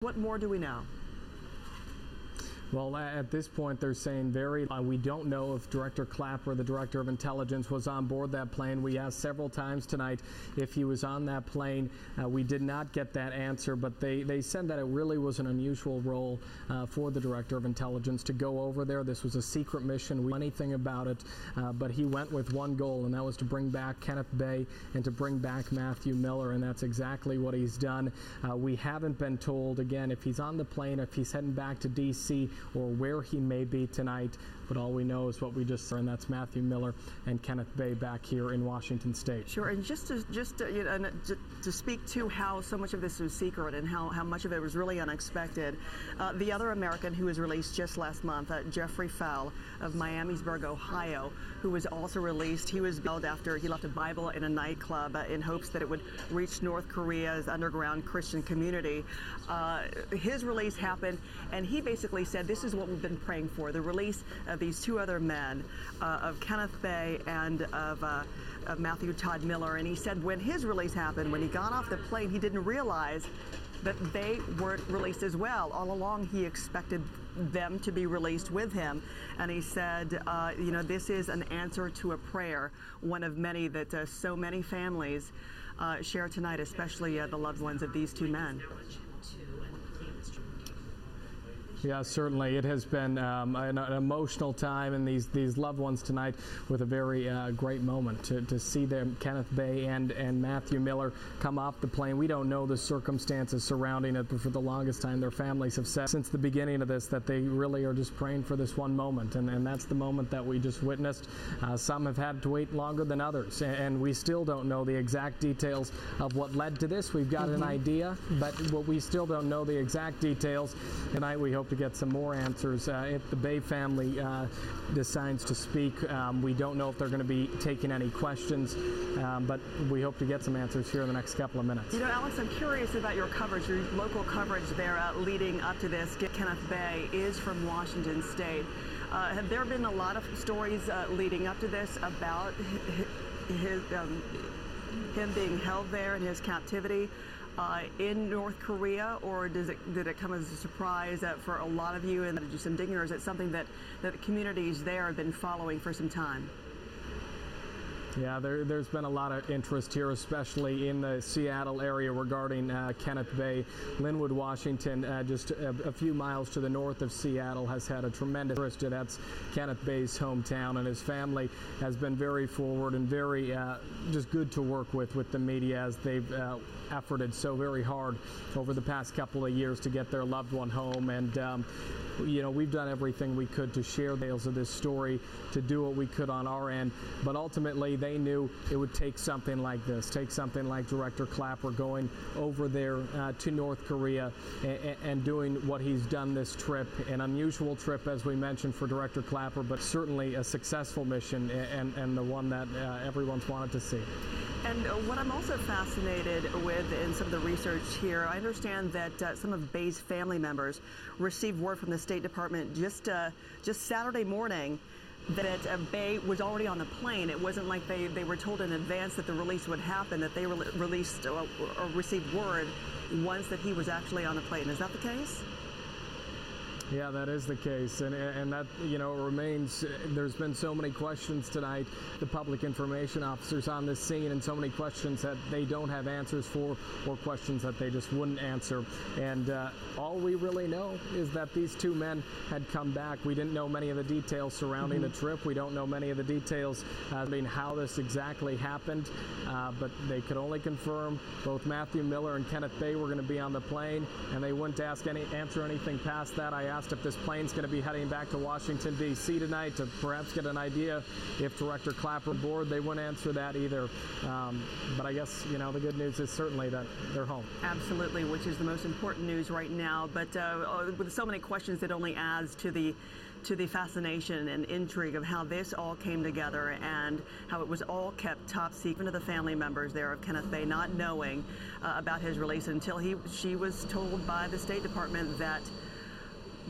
What more do we know? Well, at this point, they're saying we don't know if Director Clapper, the Director of Intelligence, was on board that plane. We asked several times tonight if he was on that plane. We did not get that answer, but they said that it really was an unusual role for the Director of Intelligence to go over there. This was a secret mission. We didn't know anything about it, but he went with one goal, and that was to bring back Kenneth Bay and to bring back Matthew Miller, and that's exactly what he's done. We haven't been told, again, if he's on the plane, if he's heading back to D.C., or where he may be tonight, but all we know is what we just saw, and that's Matthew Miller and Kenneth Bay back here in Washington State. Sure, and just to speak to how so much of this was secret and how much of it was really unexpected, the other American who was released just last month, Jeffrey Fowle of Miamisburg, Ohio, who was also released. He was bailed after he left a Bible in a nightclub in hopes that it would reach North Korea's underground Christian community. His release happened, and he basically said, this is what we've been praying for, the release of these two other men, of Kenneth Bay and of Matthew Todd Miller. And he said when his release happened, when he got off the plane, he didn't realize that they weren't released as well. All along, he expected them to be released with him. And he said, this is an answer to a prayer, one of many that so many families share tonight, especially the loved ones of these two men. Yeah, certainly. It has been an emotional time, and these loved ones tonight with a very great moment to see them, Kenneth Bay and Matthew Miller, come off the plane. We don't know the circumstances surrounding it, but for the longest time, their families have said since the beginning of this that they really are just praying for this one moment, and that's the moment that we just witnessed. Some have had to wait longer than others, and we still don't know the exact details of what led to this. We've got an idea, but what we still don't know the exact details. Tonight, we hope to get some more answers. If the Bay family decides to speak, we don't know if they're going to be taking any questions, but we hope to get some answers here in the next couple of minutes. You know, Alex, I'm curious about your coverage, your local coverage there leading up to this. Kenneth Bay is from Washington State. Have there been a lot of stories leading up to this about him being held there in his captivity in North Korea, or did it come as a surprise for a lot of you and just some digging, or is it something that the communities there have been following for some time? Yeah, there's been a lot of interest here, especially in the Seattle area regarding Kenneth Bay. Linwood, Washington, just a few miles to the north of Seattle, has had a tremendous interest. That's Kenneth Bay's hometown, and his family has been very forward and very just good to work with the media, as they've efforted so very hard over the past couple of years to get their loved one home. And we've done everything we could to share the tales of this story, to do what we could on our end, but ultimately they knew it would take something like this, take something like Director Clapper going over there to North Korea and doing what he's done this trip. An unusual trip, as we mentioned, for Director Clapper, but certainly a successful mission, and the one that everyone's wanted to see. And what I'm also fascinated with in some of the research here, I understand that some of Bay's family members received word from the State Department just Saturday morning that Bay was already on the plane. It wasn't like they were told in advance that the release would happen, that they released or received word once that he was actually on the plane. Is that the case? Yeah, that is the case, and that remains. There's been so many questions tonight, the public information officers on this scene, and so many questions that they don't have answers for, or questions that they just wouldn't answer. And all we really know is that these two men had come back. We didn't know many of the details surrounding the trip. We don't know many of the details how this exactly happened, but they could only confirm both Matthew Miller and Kenneth Bay were going to be on the plane, and they wouldn't answer anything past that. I asked if this plane's going to be heading back to Washington, D.C. tonight to perhaps get an idea if Director Clapper aboard. They wouldn't answer that either. But I guess, the good news is certainly that they're home. Absolutely, which is the most important news right now. But with so many questions, it only adds to the fascination and intrigue of how this all came together and how it was all kept top secret to the family members there of Kenneth Bay, not knowing about his release until she was told by the State Department that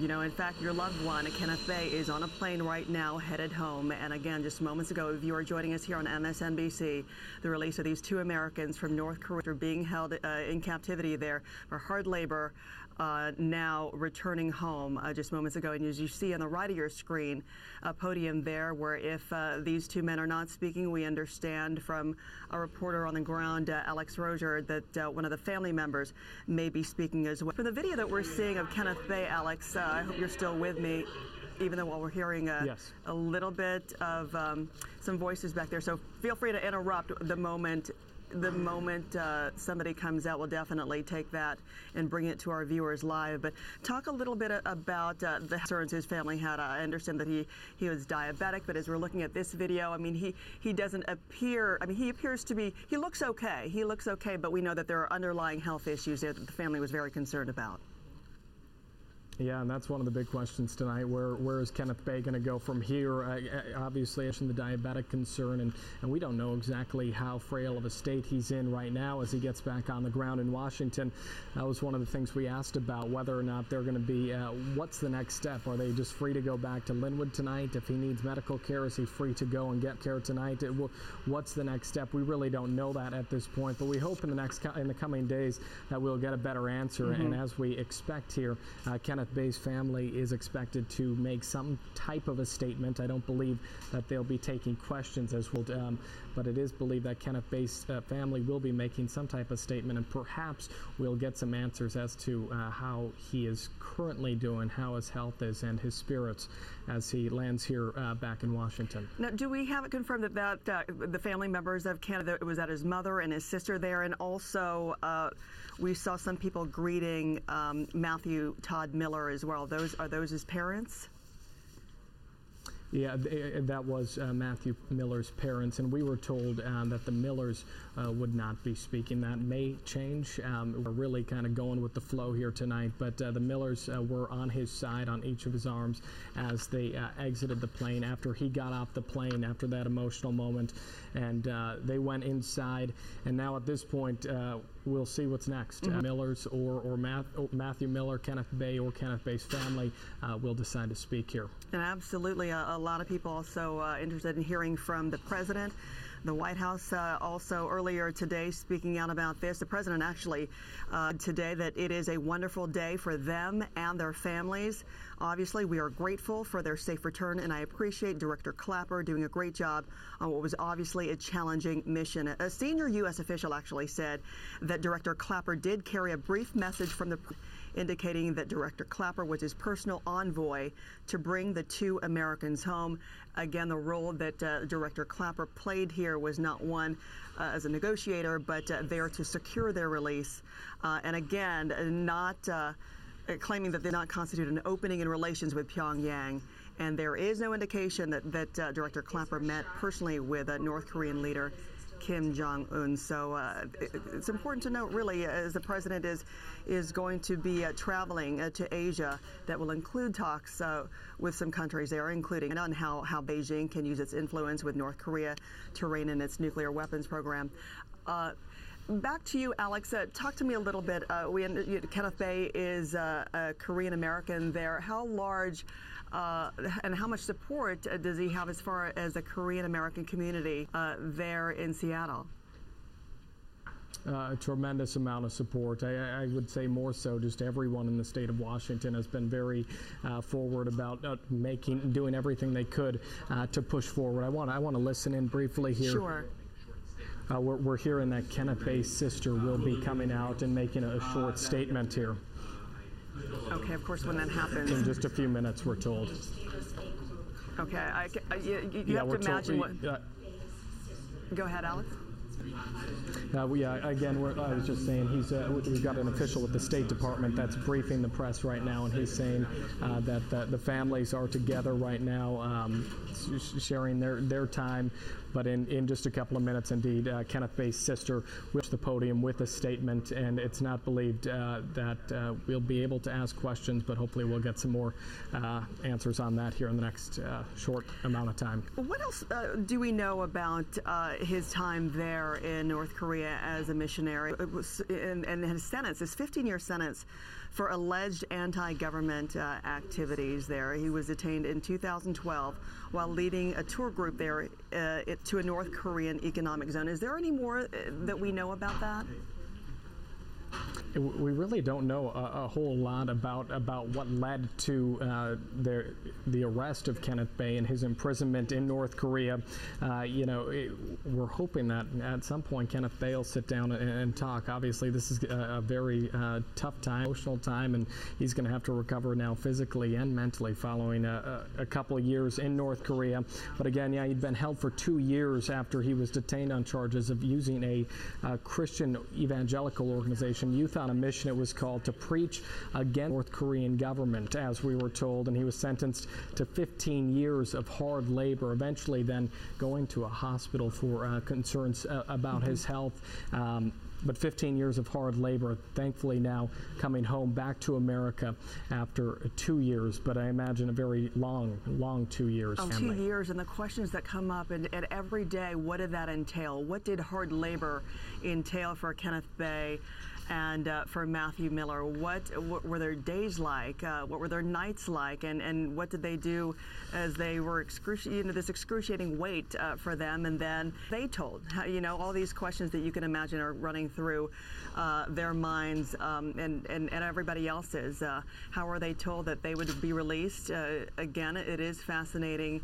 in fact, your loved one, Kenneth Bay, is on a plane right now headed home. And again, just moments ago, if you are joining us here on MSNBC, the release of these two Americans from North Korea are being held in captivity there for hard labor now returning home just moments ago. And as you see on the right of your screen, a podium there where if these two men are not speaking, we understand from a reporter on the ground, Alex Rozier, that one of the family members may be speaking as well. From the video that we're seeing of Kenneth Bay, Alex, I hope you're still with me, even though while we're hearing yes, a little bit of some voices back there. So feel free to interrupt the moment somebody comes out. We'll definitely take that and bring it to our viewers live. But talk a little bit about the concerns his family had. I understand that he was diabetic, but as we're looking at this video, I mean, he doesn't appear, I mean, he appears to be, he looks okay. He looks okay, but we know that there are underlying health issues there that the family was very concerned about. Yeah, and that's one of the big questions tonight. Where is Kenneth Bay going to go from here? Obviously, the diabetic concern, and we don't know exactly how frail of a state he's in right now as he gets back on the ground in Washington. That was one of the things we asked about, whether or not they're going to be, what's the next step? Are they just free to go back to Linwood tonight? If he needs medical care, is he free to go and get care tonight? What's the next step? We really don't know that at this point, but we hope in the coming days that we'll get a better answer. Mm-hmm. And as we expect here, Kenneth Bay's family is expected to make some type of a statement. I don't believe that they'll be taking questions as well, but it is believed that Kenneth Bay's family will be making some type of statement, and perhaps we'll get some answers as to how he is currently doing, how his health is, and his spirits as he lands here back in Washington. Now, do we have it confirmed that the family members of Kenneth, it was that his mother and his sister there, and also we saw some people greeting Matthew Todd Miller as well. Are those his parents? Yeah, that was Matthew Miller's parents, and we were told that the Millers would not be speaking. That may change. We're really kind of going with the flow here tonight, but the Millers were on his side, on each of his arms, as they exited the plane after he got off the plane after that emotional moment, and they went inside, and now at this point, we'll see what's next. Mm-hmm. Millers or Matthew Miller, Kenneth Bay, or Kenneth Bay's family will decide to speak here. And absolutely, a lot of people also interested in hearing from the president. The White House also earlier today speaking out about this. The president actually today that it is a wonderful day for them and their families. Obviously, we are grateful for their safe return, and I appreciate Director Clapper doing a great job on what was obviously a challenging mission. A senior U.S. official actually said that Director Clapper did carry a brief message from the indicating that Director Clapper was his personal envoy to bring the two Americans home. Again, the role that Director Clapper played here was not one as a negotiator, but there to secure their release. And again, not claiming that they did not constitute an opening in relations with Pyongyang. And there is no indication that Director Clapper met personally with North Korean leader Kim Jong-un. So it's important to note, really, as the president is going to be traveling to Asia, that will include talks with some countries there, including on how Beijing can use its influence with North Korea to rein in its nuclear weapons program. Back to you, Alex. Talk to me a little bit. Kenneth Bay is a Korean American there. How large and how much support does he have as far as the Korean American community there in Seattle? A tremendous amount of support. I would say more so just everyone in the state of Washington has been very forward about doing everything they could to push forward. I want to listen in briefly here. Sure. We're hearing that Kenneth Bay's sister will be coming out and making a short statement here. Okay, of course, when that happens. In just a few minutes, we're told. Okay, you have to imagine what... Go ahead, Alex. Again, I was just saying, we've got an official with the State Department that's briefing the press right now, and he's saying that the families are together right now, sharing their time. But in just a couple of minutes, indeed, Kenneth Bay's sister will reach the podium with a statement, and it's not believed that we'll be able to ask questions, but hopefully we'll get some more answers on that here in the next short amount of time. What else do we know about his time there in North Korea as a missionary? It was, and his sentence, his 15-year sentence for alleged anti-government activities there. He was detained in 2012 while leading a tour group there to a North Korean economic zone. Is there any more that we know about that? We really don't know a whole lot about what led to the arrest of Kenneth Bay and his imprisonment in North Korea. We're hoping that at some point Kenneth Bay will sit down and talk. Obviously, this is a very tough time, emotional time, and he's going to have to recover now physically and mentally following a couple of years in North Korea. But again, yeah, he'd been held for 2 years after he was detained on charges of using a Christian evangelical organization, Youth on a Mission, it was called, to preach against North Korean government, as we were told, and he was sentenced to 15 years of hard labor, eventually then going to a hospital for concerns about his health. But 15 years of hard labor, thankfully now coming home back to America after 2 years, but I imagine a very long 2 years. 2 years, and the questions that come up, and every day, what did that entail? What did hard labor entail for Kenneth Bay and for Matthew Miller? What were their days like? What were their nights like? And what did they do as they were this excruciating wait for them? And then they told, all these questions that you can imagine are running through their minds and everybody else's. How are they told that they would be released? Again, it is fascinating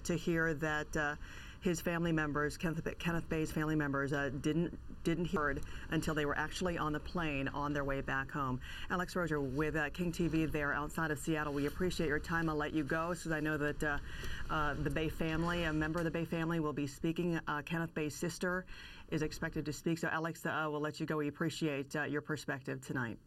to hear that his family members, Kenneth Bay's family members, didn't hear until they were actually on the plane on their way back home. Alex Rozier with King TV there outside of Seattle. We appreciate your time. I'll let you go, because I know that the Bay family, a member of the Bay family, will be speaking. Kenneth Bay's sister is expected to speak. So Alex, we'll let you go. We appreciate your perspective tonight.